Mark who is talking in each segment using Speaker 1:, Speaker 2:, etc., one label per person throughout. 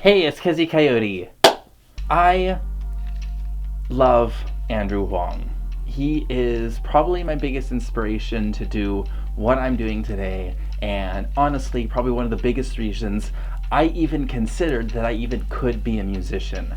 Speaker 1: Hey, it's Kizzy Coyote. I love Andrew Huang. He is probably my biggest inspiration to do what I'm doing today, and honestly, probably one of the biggest reasons I even considered that I even could be a musician.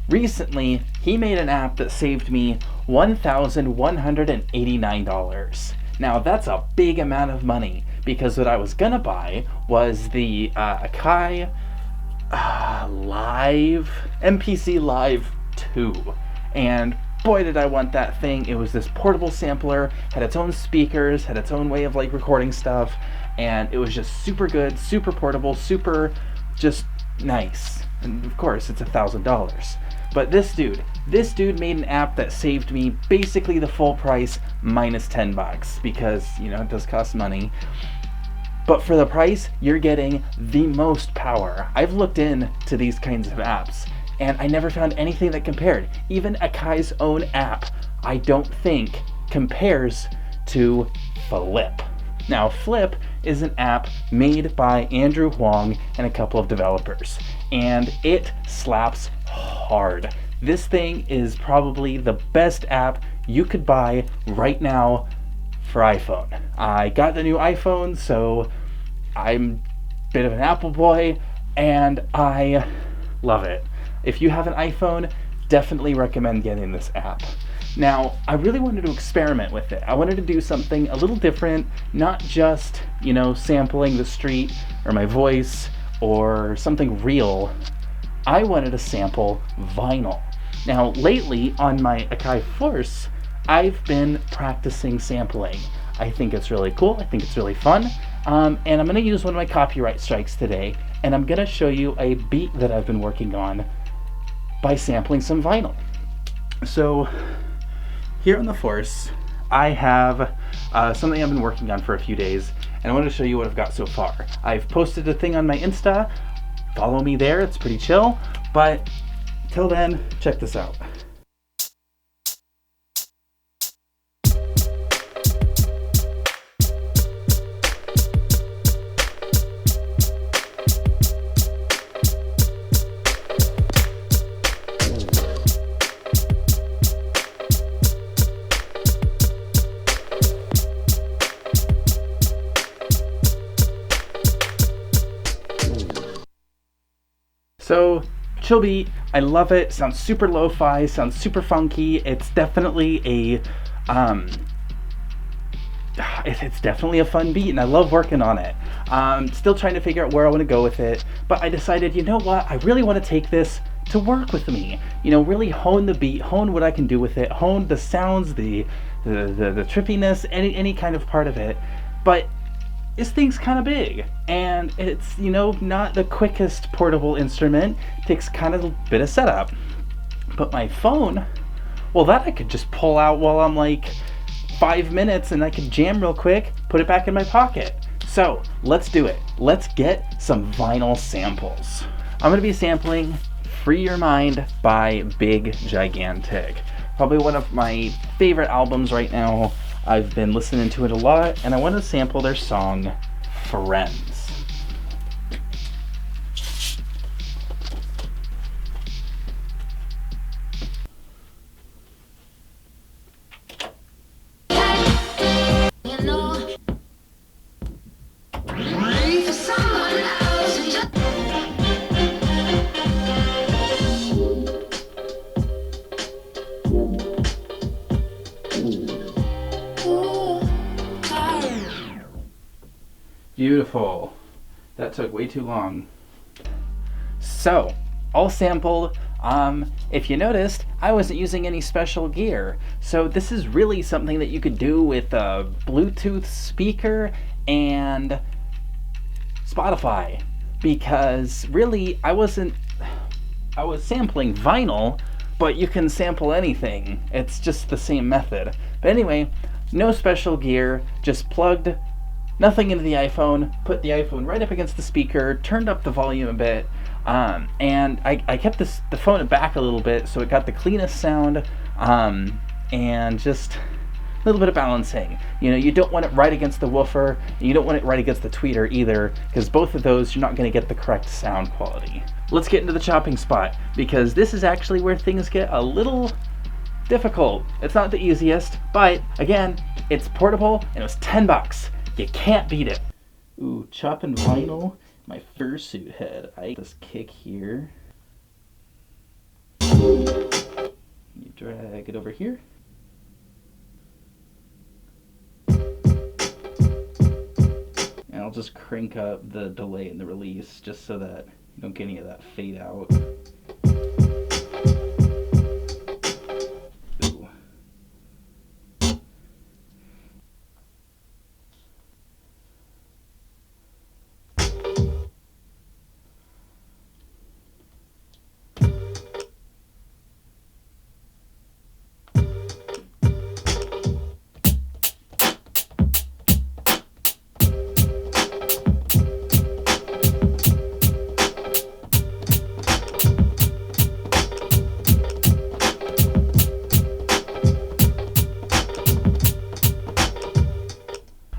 Speaker 1: Recently, he made an app that saved me $1,189. Now, that's a big amount of money, because what I was gonna buy was the Akai MPC Live 2. And boy did I want that thing. It was this portable sampler, had its own speakers, had its own way of like recording stuff, and it was just super good, super portable, super just nice. And of course it's $1,000. But this dude made an app that saved me basically the full price minus $10, because it does cost money. But for the price, you're getting the most power. I've looked into these kinds of apps, and I never found anything that compared. Even Akai's own app, I don't think, compares to Flip. Now, Flip is an app made by Andrew Huang and a couple of developers, and it slaps hard. This thing is probably the best app you could buy right now for iPhone. I got the new iPhone, so I'm a bit of an Apple boy, and I love it. If you have an iPhone, definitely recommend getting this app. Now, I really wanted to experiment with it. I wanted to do something a little different, not just, sampling the street or my voice or something real. I wanted to sample vinyl. Now, lately on my Akai Force, I've been practicing sampling. I think it's really cool. I think it's really fun. And I'm going to use one of my copyright strikes today, and I'm going to show you a beat that I've been working on by sampling some vinyl. So here on the Force, I have something I've been working on for a few days, and I want to show you what I've got so far. I've posted a thing on my Insta. Follow me there. It's pretty chill. But till then, check this out. So, chill beat, I love it. Sounds super lo-fi, sounds super funky. It's definitely it's definitely a fun beat, and I love working on it. Still trying to figure out where I want to go with it, but I decided, you know what, I really want to take this to work with me. Really hone the beat, hone what I can do with it, hone the sounds, the trippiness, any kind of part of it. But this thing's kind of big, and it's, not the quickest portable instrument. It takes kind of a bit of setup. But my phone, well, that I could just pull out while I'm like 5 minutes, and I could jam real quick, put it back in my pocket. So let's do it. Let's get some vinyl samples. I'm gonna be sampling Free Your Mind by Big Gigantic. Probably one of my favorite albums right now. I've been listening to it a lot, and I want to sample their song, Friends. Beautiful. That took way too long. So, all sampled. If you noticed, I wasn't using any special gear. So this is really something that you could do with a Bluetooth speaker and Spotify. Because really, I was sampling vinyl, but you can sample anything. It's just the same method. But anyway, no special gear, just plugged nothing into the iPhone, put the iPhone right up against the speaker, turned up the volume a bit, and I kept the phone back a little bit so it got the cleanest sound, and just little bit of balancing. You know, you don't want it right against the woofer, and you don't want it right against the tweeter either, because both of those you're not going to get the correct sound quality. Let's get into the chopping spot, because this is actually where things get a little difficult. It's not the easiest, but again, it's portable and it was $10. You can't beat it. Ooh, chopping vinyl. My fursuit head. I this kick here. You drag it over here. And I'll just crank up the delay and the release just so that you don't get any of that fade out.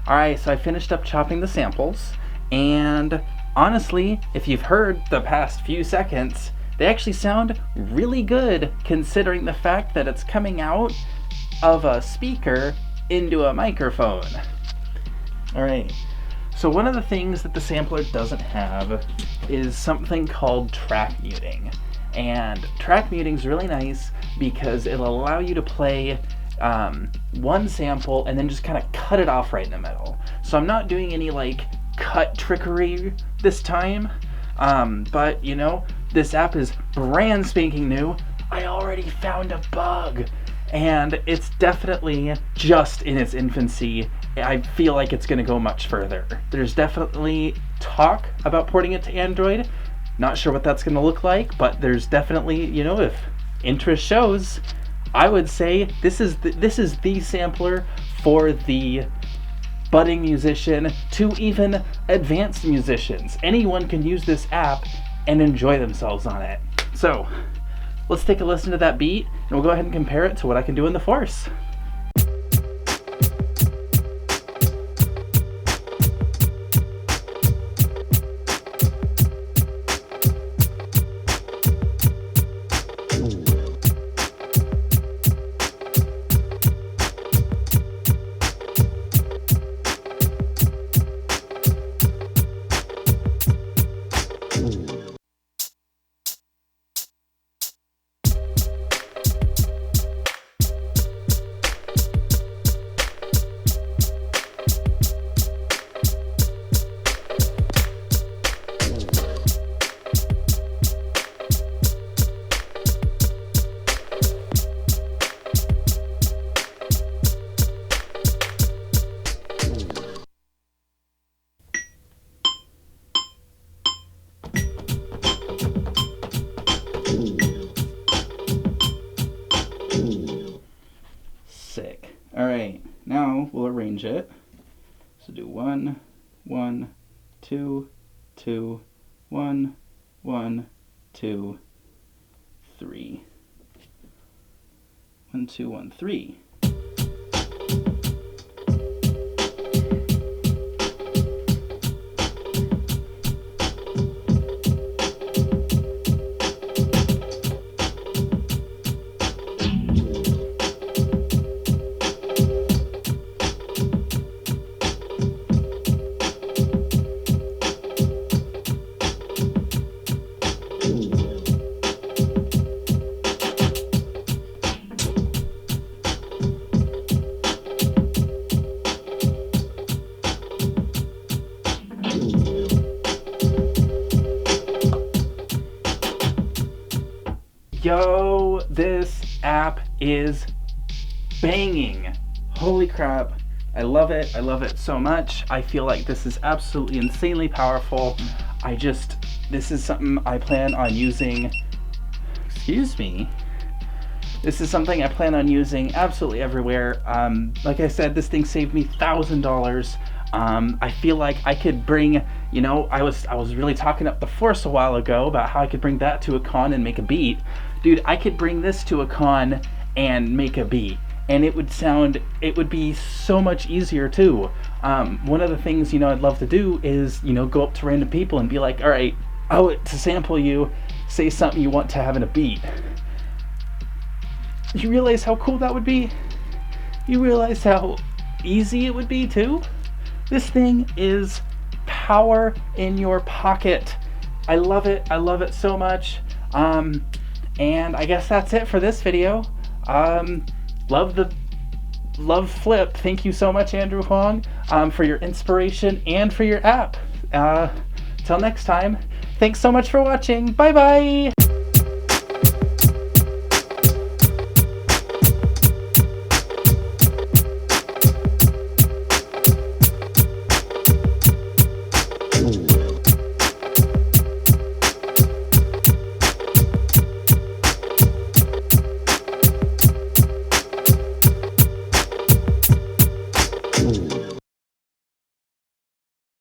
Speaker 1: Alright, so I finished up chopping the samples, and honestly, if you've heard the past few seconds, they actually sound really good considering the fact that it's coming out of a speaker into a microphone. Alright, so one of the things that the sampler doesn't have is something called track muting. And track muting is really nice because it'll allow you to play one sample and then just kind of cut it off right in the middle. So I'm not doing any like cut trickery this time, but you know, this app is brand spanking new. I already found a bug, and it's definitely just in its infancy. I feel like it's going to go much further. There's definitely talk about porting it to Android. Not sure what that's going to look like, but there's definitely, you know, if interest shows, I would say this is the sampler for the budding musician to even advanced musicians. Anyone can use this app and enjoy themselves on it. So let's take a listen to that beat, and we'll go ahead and compare it to what I can do in the Force. Sick. Alright, now we'll arrange it. So do 1, 1, 2, 2, 1, 1, 2, 3. 1, 2, 1, 3. Yo, this app is banging. Holy crap. I love it. I love it so much. I feel like this is absolutely insanely powerful. This is something I plan on using. Excuse me. This is something I plan on using absolutely everywhere. Like I said, this thing saved me $1,000. I feel like I could bring, you know, I was really talking up the Force a while ago about how I could bring that to a con and make a beat. Dude, I could bring this to a con and make a beat. and it would be so much easier too. One of the things, I'd love to do is, go up to random people and be like, all right, to sample you, say something you want to have in a beat. You realize how cool that would be? You realize how easy it would be too? This thing is power in your pocket. I love it. I love it so much. And I guess that's it for this video. Love Flip. Thank you so much, Andrew Huang, for your inspiration and for your app. Till next time, thanks so much for watching. Bye bye.